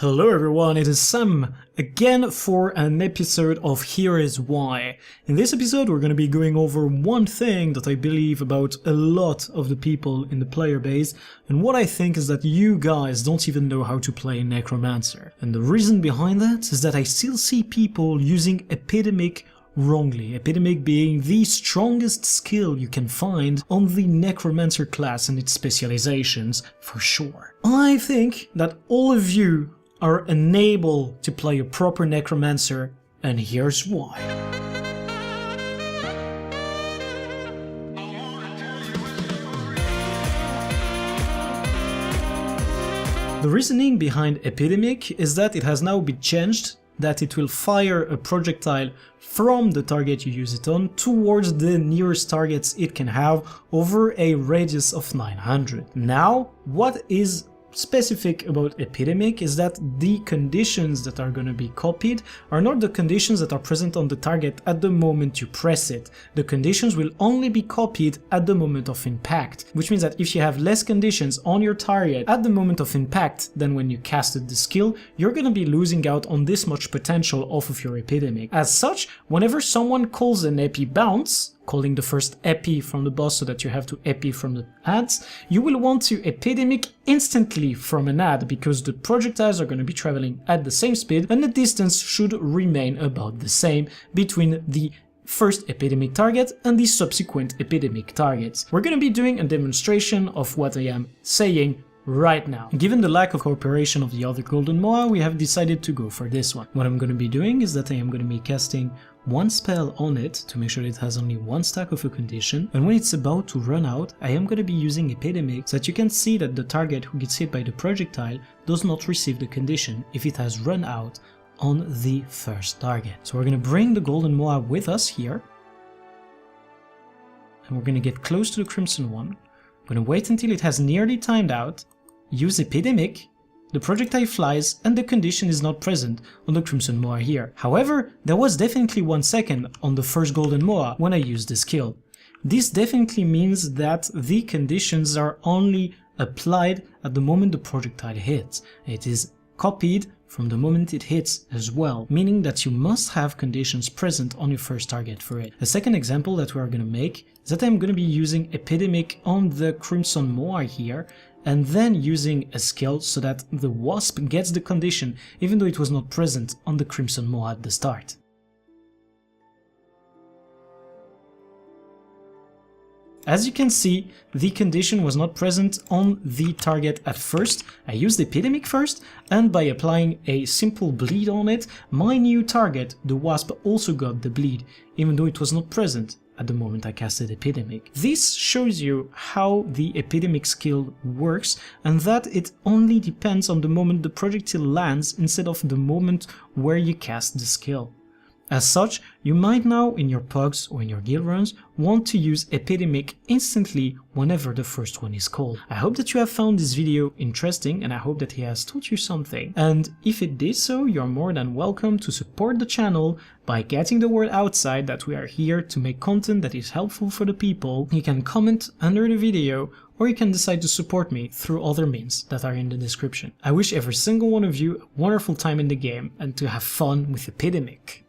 Hello everyone, it is Sam, again for an episode of Here Is Why. In this episode we're going to be going over one thing that I believe about a lot of the people in the player base, and what I think is that you guys don't even know how to play Necromancer. And the reason behind that is that I still see people using Epidemic wrongly, Epidemic being the strongest skill you can find on the Necromancer class and its specializations, for sure. I think that all of you are unable to play a proper Necromancer, and here's why. The reasoning behind Epidemic is that it has now been changed, that it will fire a projectile from the target you use it on towards the nearest targets it can have over a radius of 900. Now, what is specific about Epidemic is that the conditions that are going to be copied are not the conditions that are present on the target at the moment you press it. The conditions will only be copied at the moment of impact, which means that if you have less conditions on your target at the moment of impact than when you casted the skill, you're going to be losing out on this much potential off of your Epidemic. As such, whenever someone calls an epi bounce, calling the first epi from the boss so that you have to epi from the ads, you will want to Epidemic instantly from an ad because the projectiles are going to be traveling at the same speed and the distance should remain about the same between the first Epidemic target and the subsequent Epidemic targets. We're going to be doing a demonstration of what I am saying right now. Given the lack of cooperation of the other Golden Moa, we have decided to go for this one. What I'm going to be doing is that I am going to be casting one spell on it to make sure it has only one stack of a condition, and when it's about to run out, I am going to be using Epidemic so that you can see that the target who gets hit by the projectile does not receive the condition if it has run out on the first target. So we're going to bring the Golden Moa with us here, and we're going to get close to the Crimson one. I'm going to wait until it has nearly timed out, use Epidemic, the projectile flies and the condition is not present on the Crimson Moa here. However, there was definitely 1 second on the first Golden Moa when I used the skill. This definitely means that the conditions are only applied at the moment the projectile hits. It is copied from the moment it hits as well, meaning that you must have conditions present on your first target for it. A second example that we are going to make is that I'm going to be using Epidemic on the Crimson Moa here, and then using a skill so that the Wasp gets the condition even though it was not present on the Crimson Moa at the start. As you can see, the condition was not present on the target at first. I used Epidemic first, and by applying a simple bleed on it, my new target, the Wasp, also got the bleed, even though it was not present at the moment I casted Epidemic. This shows you how the Epidemic skill works, and that it only depends on the moment the projectile lands instead of the moment where you cast the skill. As such, you might now in your pugs or in your guild runs want to use Epidemic instantly whenever the first one is called. I hope that you have found this video interesting and I hope that it has taught you something. And if it did so, you're more than welcome to support the channel by getting the word outside that we are here to make content that is helpful for the people. You can comment under the video, or you can decide to support me through other means that are in the description. I wish every single one of you a wonderful time in the game and to have fun with Epidemic.